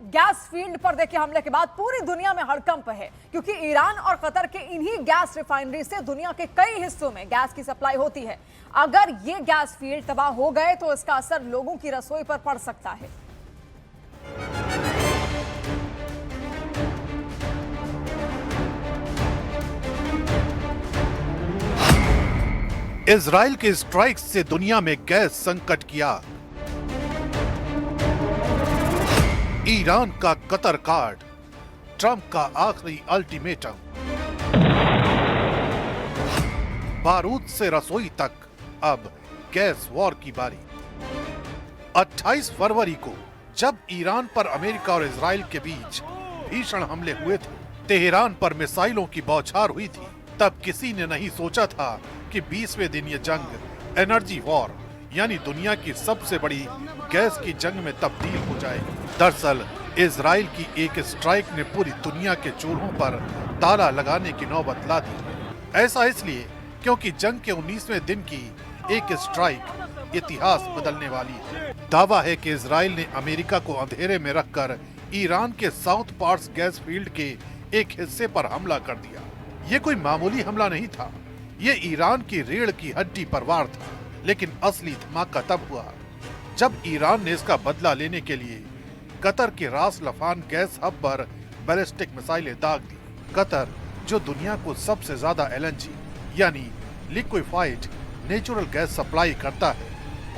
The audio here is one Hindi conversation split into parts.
गैस फील्ड पर देखिए हमले के बाद पूरी दुनिया में हड़कंप है, क्योंकि ईरान और कतर के इन्हीं गैस रिफाइनरी से दुनिया के कई हिस्सों में गैस की सप्लाई होती है। अगर ये गैस फील्ड तबाह हो गए तो इसका असर लोगों की रसोई पर पड़ सकता है। इजराइल के स्ट्राइक से दुनिया में गैस संकट की आग। ईरान का कतर कार्ड, ट्रंप का आखिरी अल्टीमेटम। बारूद से रसोई तक अब गैस वॉर की बारी। 28 फरवरी को जब ईरान पर अमेरिका और इजराइल के बीच भीषण हमले हुए थे, तेहरान पर मिसाइलों की बौछार हुई थी, तब किसी ने नहीं सोचा था कि 20वें दिन ये जंग एनर्जी वॉर यानी दुनिया की सबसे बड़ी गैस की जंग में तब्दील हो जाएगी। दरअसल इजराइल की एक स्ट्राइक ने पूरी दुनिया के चूल्हों पर ताला लगाने की नौबत ला दी। ऐसा इसलिए क्योंकि जंग के 19वें दिन की एक स्ट्राइक इतिहास बदलने वाली है। दावा है कि इजराइल ने अमेरिका को अंधेरे में रखकर ईरान के साउथ पार्स गैस फील्ड के एक हिस्से पर हमला कर दिया। ये कोई मामूली हमला नहीं था, ये ईरान की रीढ़ की हड्डी पर वार था। लेकिन असली धमाका तब हुआ जब ईरान ने इसका बदला लेने के लिए कतर के रास लफान गैस हब पर बैलिस्टिक मिसाइलें दाग दी। कतर, जो दुनिया को सबसे ज्यादा एलएनजी यानी लिक्विफाइड नेचुरल गैस सप्लाई करता है,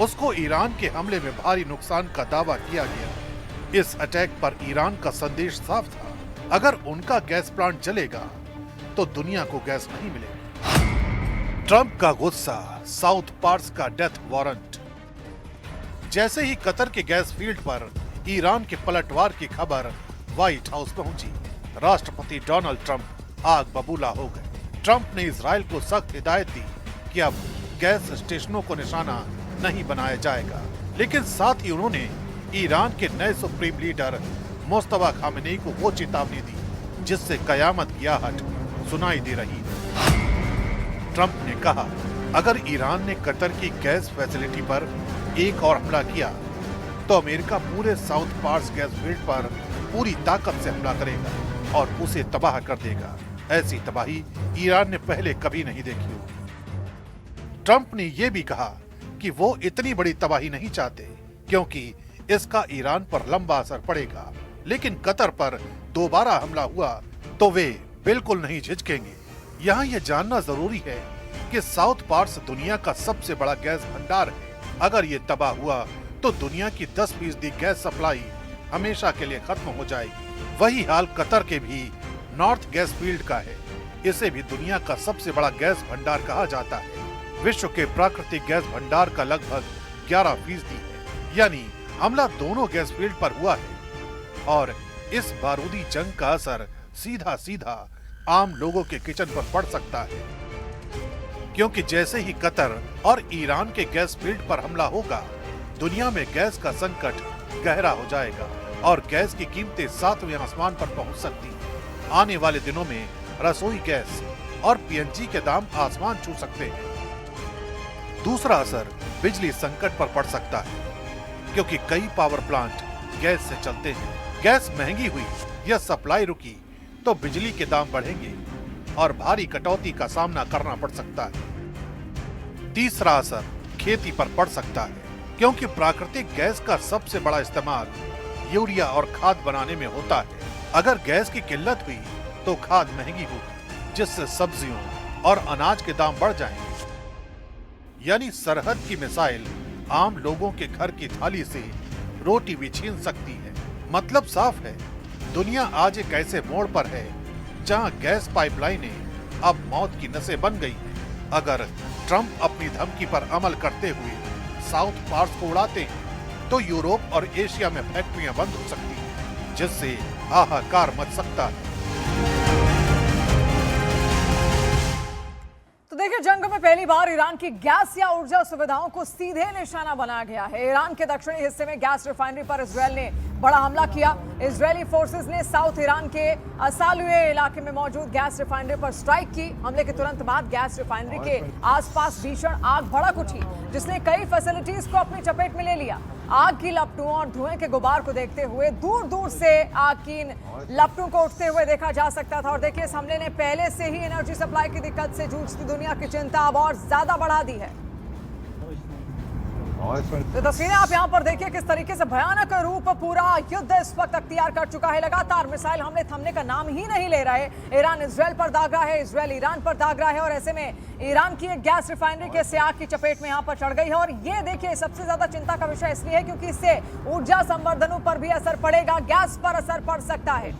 उसको ईरान के हमले में भारी नुकसान का दावा किया गया। इस अटैक पर ईरान का संदेश साफ था, अगर उनका गैस प्लांट जलेगा तो दुनिया को गैस नहीं मिलेगी। ट्रंप का गुस्सा, साउथ पार्स का डेथ वारंट। जैसे ही कतर के गैस फील्ड पर ईरान के पलटवार की खबर व्हाइट हाउस पहुंची, राष्ट्रपति डोनाल्ड ट्रंप आग बबूला हो गए। ट्रंप ने इजराइल को सख्त हिदायत दी कि अब गैस स्टेशनों को निशाना नहीं बनाया जाएगा, लेकिन साथ ही उन्होंने ईरान के नए सुप्रीम लीडर मुस्तफा खामेनेई को वो चेतावनी दी जिससे कयामत की आहट सुनाई दे रही है। ट्रंप ने कहा, अगर ईरान ने कतर की गैस फैसिलिटी पर एक और हमला किया तो अमेरिका पूरे साउथ पार्स गैस फील्ड पर पूरी ताकत से हमला करेगा और उसे तबाह कर देगा। ऐसी तबाही ईरान ने पहले कभी नहीं देखी होगी। ट्रंप ने यह भी कहा कि वो इतनी बड़ी तबाही नहीं चाहते क्योंकि इसका ईरान पर लंबा असर पड़ेगा, लेकिन कतर पर दोबारा हमला हुआ तो वे बिल्कुल नहीं झिझकेंगे। यहाँ यह जानना जरूरी है कि साउथ पार्स दुनिया का सबसे बड़ा गैस भंडार है। अगर ये तबाह हुआ तो दुनिया की 10% गैस सप्लाई हमेशा के लिए खत्म हो जाएगी। वही हाल कतर के भी नॉर्थ गैस फील्ड का है। इसे भी दुनिया का सबसे बड़ा गैस भंडार कहा जाता है। विश्व के प्राकृतिक गैस भंडार का लगभग 11% है, यानी हमला दोनों गैस फील्ड पर हुआ है। और इस बारूदी जंग का असर सीधा सीधा आम लोगों के किचन पर पड़ सकता है, क्योंकि जैसे ही कतर और ईरान के गैस फील्ड पर हमला होगा, दुनिया में गैस का संकट गहरा हो जाएगा और गैस की कीमतें 7वें आसमान पर पहुंच सकती हैं। आने वाले दिनों में रसोई गैस और पीएनजी के दाम आसमान छू सकते हैं। दूसरा असर बिजली संकट पर पड़ सकता है, क्योंकि कई पावर प्लांट गैस से चलते हैं। गैस महंगी हुई या सप्लाई रुकी तो बिजली के दाम बढ़ेंगे और भारी कटौती का सामना करना पड़ सकता है। तीसरा असर खेती पर पड़ सकता है, क्योंकि प्राकृतिक गैस का सबसे बड़ा इस्तेमाल यूरिया और खाद बनाने में होता है। अगर गैस की किल्लत हुई तो खाद महंगी होगी, जिससे सब्जियों और अनाज के दाम बढ़ जाएंगे। यानी सरहद की मिसाइल आम लोगों के घर की थाली से रोटी भी छीन सकती है। मतलब साफ है, दुनिया आज एक ऐसे मोड़ पर है जहां गैस पाइपलाइनें अब मौत की नसें बन गई हैं। अगर ट्रंप अपनी धमकी पर अमल करते हुए साउथ पार्स को उड़ाते हैं तो यूरोप और एशिया में फैक्ट्रियां बंद हो सकती हैं, जिससे हाहाकार मच सकता है। तो देखिए, जंग में पहली बार ईरान की गैस या ऊर्जा सुविधाओं को सीधे निशाना बनाया गया है। ईरान के दक्षिणी हिस्से में गैस रिफाइनरी पर इजरायल ने बड़ा हमला किया। इजरायली फोर्सेस ने साउथ ईरान के असालुए इलाके में मौजूद गैस रिफाइनरी पर स्ट्राइक की। हमले के तुरंत बाद गैस रिफाइनरी के आसपास भीषण आग भड़क उठी, जिसने कई फैसिलिटीज को अपनी चपेट में ले लिया। आग की लपटों और धुएं के गुबार को देखते हुए दूर दूर से आग की लपटों को उठते हुए देखा जा सकता था। और देखिए, इस हमले ने पहले से ही एनर्जी सप्लाई की दिक्कत से जूझती दुनिया की चिंता अब और ज्यादा बढ़ा दी है। तो तस्वीरें आप यहां पर देखिए किस तरीके से भयानक रूप पूरा युद्ध इस वक्त अख्तियार कर चुका है। लगातार मिसाइल हमले थमने का नाम ही नहीं ले रहे। ईरान इजरायल पर दाग रहा है, इजरायल ईरान पर दाग रहा है, और ऐसे में ईरान की एक गैस रिफाइनरी के से आग की चपेट में यहां पर चढ़ गई है। और ये देखिए, सबसे ज्यादा चिंता का विषय इसलिए है क्योंकि इससे ऊर्जा संवर्धनों पर भी असर पड़ेगा, गैस पर असर पड़ सकता है।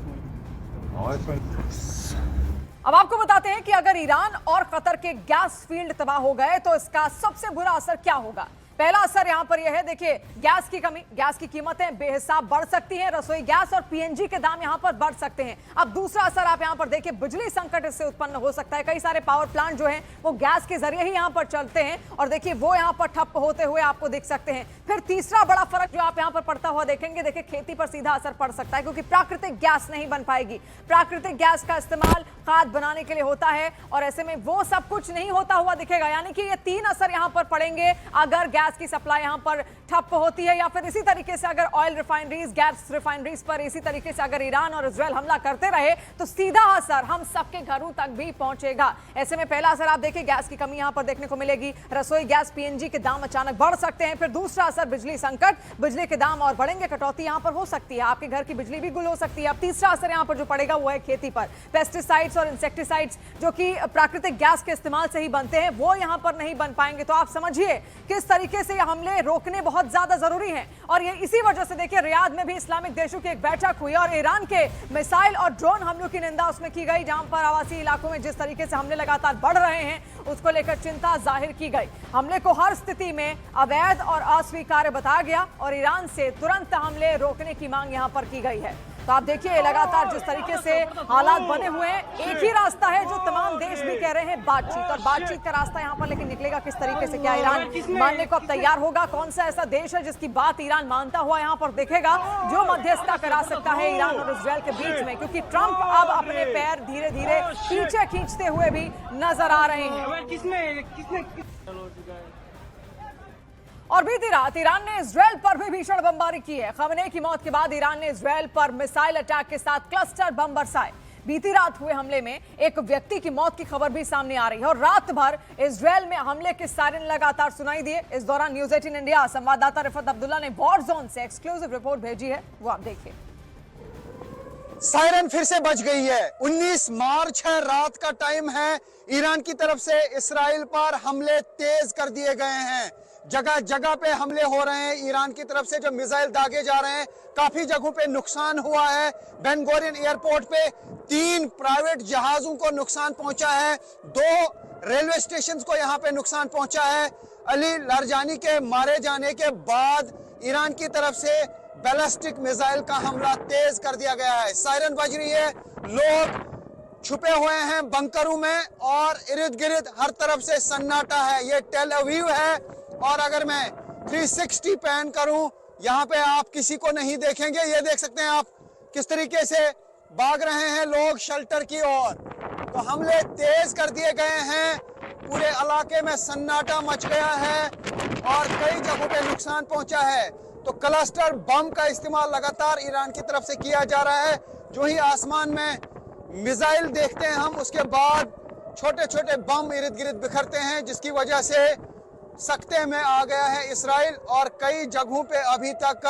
अब आपको बताते हैं कि अगर ईरान और कतर के गैस फील्ड तबाह हो गए तो इसका सबसे बुरा असर क्या होगा। पहला असर यहां पर यह है, देखिए, गैस की कमी, गैस की कीमतें बेहिसाब बढ़ सकती हैं, रसोई गैस और पीएनजी के दाम यहां पर बढ़ सकते हैं। अब दूसरा असर आप यहां पर देखिए, बिजली संकट इससे उत्पन्न हो सकता है। कई सारे पावर प्लांट जो हैं वो गैस के जरिए ही यहां पर चलते हैं, और देखिए वो यहां पर ठप होते हुए आपको दिख सकते हैं। फिर तीसरा बड़ा फर्क जो आप यहां पर पड़ता हुआ देखेंगे, देखिए, खेती पर सीधा असर पड़ सकता है, क्योंकि प्राकृतिक गैस नहीं बन पाएगी। प्राकृतिक गैस का इस्तेमाल खाद बनाने के लिए होता है, और ऐसे में वो सब कुछ नहीं होता हुआ दिखेगा। यानी कि ये तीन असर यहां पर पड़ेंगे अगर गैस की सप्लाई यहां पर ठप होती है, या फिर इसी तरीके से अगर ऑयल रिफाइनरीज, गैस रिफाइनरीज पर इसी तरीके से अगर ईरान और इजरायल हमला करते रहे तो सीधा असर हम सबके घरों तक भी पहुंचेगा। ऐसे में पहला असर आप देखिए, गैस की कमी यहां पर देखने को मिलेगी, रसोई गैस पीएनजी के दाम अचानक बढ़ सकते हैं। फिर दूसरा असर बिजली संकट, बिजली के दाम और बढ़ेंगे, कटौती यहां पर हो सकती है, आपके घर की बिजली भी गुल हो सकती है। अब तीसरा असर यहां पर जो पड़ेगा वो है खेती पर। पेस्टिसाइड्स और इंसेक्टिसाइड्स जो कि प्राकृतिक गैस के इस्तेमाल से ही बनते हैं, वो यहां पर नहीं बन पाएंगे। तो आप समझिए किस तरीके से हमले रोकने बहुत ज्यादा जरूरी हैं। और ये इसी वजह से देखिए, रियाद में भी इस्लामिक देशों की एक बैठक हुई और ईरान के मिसाइल और ड्रोन हमलों की निंदा उसमें की गई, जहां पर आवासीय इलाकों में जिस तरीके से हमले लगातार बढ़ रहे हैं उसको लेकर चिंता जाहिर की गई। हमले को हर स्थिति में अवैध और अस्वीकार्य बताया गया और ईरान से तुरंत हमले रोकने की मांग यहां पर की गई है। तो आप देखिए, लगातार जिस तरीके से हालात बने हुए हैं, एक ही रास्ता है जो तमाम देश भी कह रहे हैं, बातचीत। और बातचीत का रास्ता यहां पर लेकिन निकलेगा किस तरीके से, क्या ईरान मानने को अब तैयार होगा? कौन सा ऐसा देश है जिसकी बात ईरान मानता हुआ यहां पर दिखेगा, जो मध्यस्थता करा सकता है ईरान और इजरायल के बीच में? क्योंकि ट्रंप अब अपने पैर धीरे धीरे पीछे खींचते हुए भी नजर आ रहे हैं। और बीती रात ईरान ने इजरायल पर भी भीषण बमबारी की है। खमेनी की मौत के बाद ईरान ने इजरायल पर मिसाइल अटैक के साथ क्लस्टर बम बरसाए। बीती रात हुए हमले में एक व्यक्ति की मौत की खबर भी सामने आ रही है, और रात भर इजरायल में हमले के सायरन लगातार सुनाई दिए। इस दौरान न्यूज 18 इंडिया संवाददाता रिफत अब्दुल्ला ने वॉर जोन से एक्सक्लूसिव रिपोर्ट भेजी है, वो आप देखिए। सायरन फिर से बज गई है। 19 मार्च है, रात का टाइम है। ईरान की तरफ से इस्राइल पर हमले तेज कर दिए गए हैं। जगह जगह पे हमले हो रहे हैं। ईरान की तरफ से जो मिसाइल दागे जा रहे हैं, काफी जगहों पे नुकसान हुआ है। बेन गोरियन एयरपोर्ट पे 3 प्राइवेट जहाजों को नुकसान पहुंचा है, 2 रेलवे स्टेशन को यहां पे नुकसान पहुंचा है। अली लारजानी के मारे जाने के बाद ईरान की तरफ से बैलिस्टिक मिसाइल का हमला तेज कर दिया गया है। सायरन बज रही है, लोग छुपे हुए हैं बंकरों में, और इर्द गिर्द हर तरफ से सन्नाटा है। ये टेल अवीव है, और अगर मैं 360 पैन करूं, यहाँ पे आप किसी को नहीं देखेंगे। ये देख सकते हैं आप किस तरीके से भाग रहे हैं लोग शेल्टर की ओर। तो हमले तेज कर दिए गए हैं, पूरे इलाके में सन्नाटा मच गया है और कई जगहों पे नुकसान पहुंचा है। तो क्लस्टर बम का इस्तेमाल लगातार ईरान की तरफ से किया जा रहा है। जो ही आसमान में मिसाइल देखते हैं हम, उसके बाद छोटे छोटे बम इर्द गिर्द बिखरते हैं, जिसकी वजह से सख्ते में आ गया है इस्राइल, और कई जगहों पे अभी तक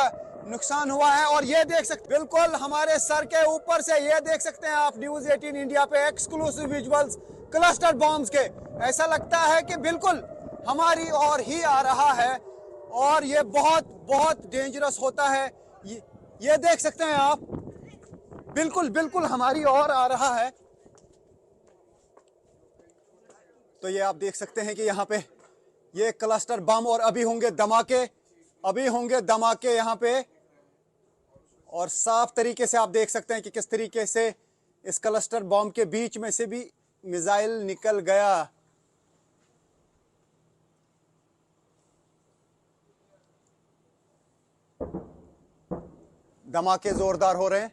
नुकसान हुआ है। और ये देख सकते, बिल्कुल हमारे सर के ऊपर से ये देख सकते हैं आप न्यूज 18 इंडिया पे एक्सक्लूसिव विजुअल्स क्लस्टर बॉम्ब्स के। ऐसा लगता है कि बिल्कुल हमारी ओर ही आ रहा है, और ये बहुत बहुत डेंजरस होता है। ये देख सकते हैं आप, बिल्कुल बिल्कुल हमारी ओर आ रहा है। तो ये आप देख सकते हैं कि यहाँ पे ये क्लस्टर बम, और अभी होंगे धमाके यहाँ पे। और साफ तरीके से आप देख सकते हैं कि किस तरीके से इस क्लस्टर बम के बीच में से भी मिसाइल निकल गया। धमाके जोरदार हो रहे हैं।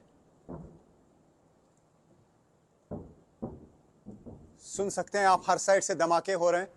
सुन सकते हैं आप, हर साइड से धमाके हो रहे हैं।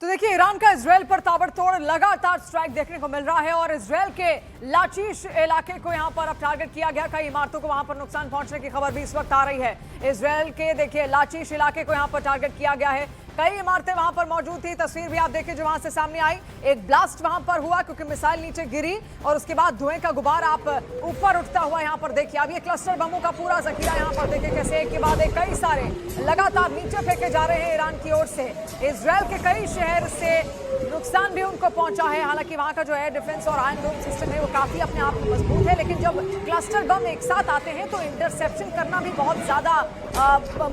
तो देखिए, ईरान का इजराइल पर ताबड़तोड़ लगातार स्ट्राइक देखने को मिल रहा है और इजराइल के लाचीश इलाके को यहां पर अब टारगेट किया गया। कई इमारतों को वहां पर नुकसान पहुंचने की खबर भी इस वक्त आ रही है। इजराइल के देखिए लाचीश इलाके को यहां पर टारगेट किया गया है। कई इमारतें वहां पर मौजूद थी। तस्वीर भी आप देखिए जो वहां से सामने आई। एक ब्लास्ट वहां पर हुआ क्योंकि मिसाइल नीचे गिरी और उसके बाद धुएं का गुबार आप ऊपर उठता हुआ यहां पर देखिए। अब ये क्लस्टर बमों का पूरा जखीरा यहां पर देखिए कैसे एक के बाद एक कई सारे लगातार नीचे फेंके जा रहे हैं ईरान की ओर से। इजराइल के कई शहर से नुकसान भी उनको पहुंचा है। हालांकि वहां का जो एयर डिफेंस और आयरन डोम सिस्टम है वो काफी अपने आप में मजबूत है, लेकिन जब क्लस्टर बम एक साथ आते हैं तो इंटरसेप्शन करना भी बहुत ज्यादा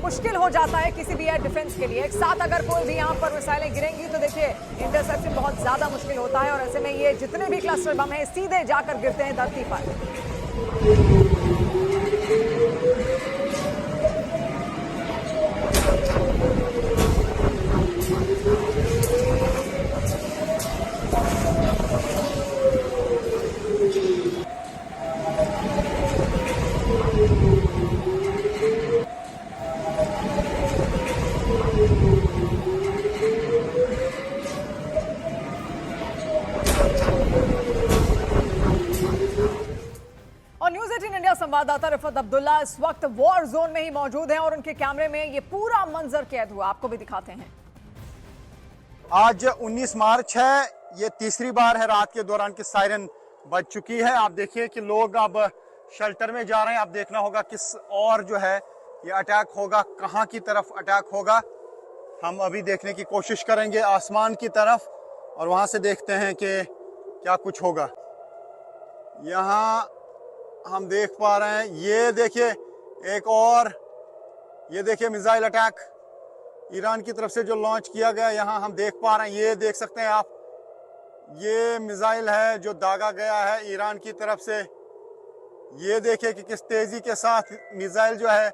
मुश्किल हो जाता है किसी भी एयर डिफेंस के लिए। एक साथ अगर कोई भी यहाँ पर मिसाइलें गिरेंगी तो देखिए इंटरसेप्शन बहुत ज्यादा मुश्किल होता है और ऐसे में ये जितने भी क्लस्टर बम है सीधे जाकर गिरते हैं धरती पर। और न्यूज 18 इंडिया संवाददाता रिफत अब्दुल्ला इस वक्त वॉर जोन में ही मौजूद हैं और उनके कैमरे में ये पूरा मंजर कैद हुआ, आपको भी दिखाते हैं। आज 19 मार्च है, ये तीसरी बार है रात के दौरान कि सायरन बज चुकी है। आप देखिए कि लोग अब शेल्टर में जा रहे हैं। अब देखना होगा किस और जो है ये अटैक होगा, कहां की तरफ अटैक होगा। हम अभी देखने की कोशिश करेंगे आसमान की तरफ और वहां से देखते हैं कि क्या कुछ होगा। यहाँ हम देख पा रहे हैं, ये देखिए एक और, ये देखिए मिसाइल अटैक ईरान की तरफ से जो लॉन्च किया गया, यहाँ हम देख पा रहे हैं, ये देख सकते हैं आप, ये मिसाइल है जो दागा गया है ईरान की तरफ से। ये देखिए कि किस तेजी के साथ मिसाइल जो है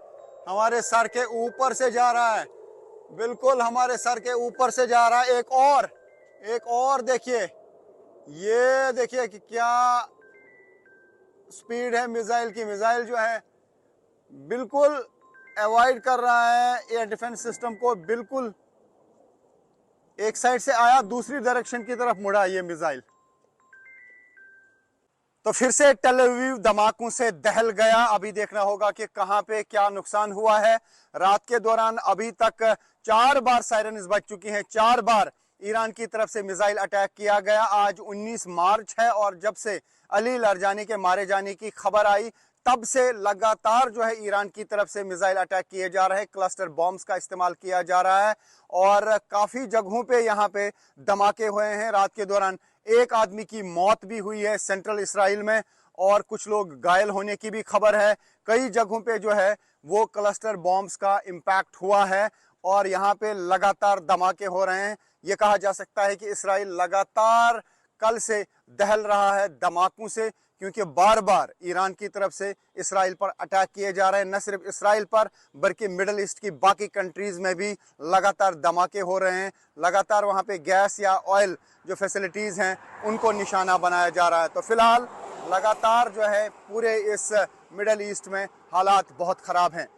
हमारे सर के ऊपर से जा रहा है, बिल्कुल हमारे सर के ऊपर से जा रहा है। एक और देखिए, ये देखिए कि क्या स्पीड है मिसाइल की। मिसाइल जो है बिल्कुल अवॉइड कर रहा है एयर डिफेंस सिस्टम को, बिल्कुल एक साइड से आया दूसरी डायरेक्शन की तरफ मुड़ा ये मिसाइल। तो फिर से टेल अवीव धमाकों से दहल गया। अभी देखना होगा कि कहां पे क्या नुकसान हुआ है। रात के दौरान अभी तक 4 बार सायरन बज चुकी हैं, 4 बार ईरान की तरफ से मिसाइल अटैक किया गया। आज 19 मार्च है और जब से अली लरजानी के मारे जाने की खबर आई तब से लगातार जो है ईरान की तरफ से मिसाइल अटैक किए जा रहे हैं। क्लस्टर बॉम्ब्स का इस्तेमाल किया जा रहा है और काफी जगहों पे यहाँ पे धमाके हुए हैं। रात के दौरान एक आदमी की मौत भी हुई है सेंट्रल इसराइल में और कुछ लोग घायल होने की भी खबर है। कई जगहों पे जो है वो क्लस्टर बॉम्ब्स का इम्पैक्ट हुआ है और यहाँ पे लगातार धमाके हो रहे हैं। ये कहा जा सकता है कि इसराइल लगातार कल से दहल रहा है धमाकों से, क्योंकि बार बार ईरान की तरफ से इसराइल पर अटैक किए जा रहे हैं। न सिर्फ इसराइल पर बल्कि मिडिल ईस्ट की बाकी कंट्रीज में भी लगातार धमाके हो रहे हैं। लगातार वहाँ पे गैस या ऑयल जो फैसिलिटीज़ हैं उनको निशाना बनाया जा रहा है। तो फिलहाल लगातार जो है पूरे इस मिडिल ईस्ट में हालात बहुत ख़राब हैं।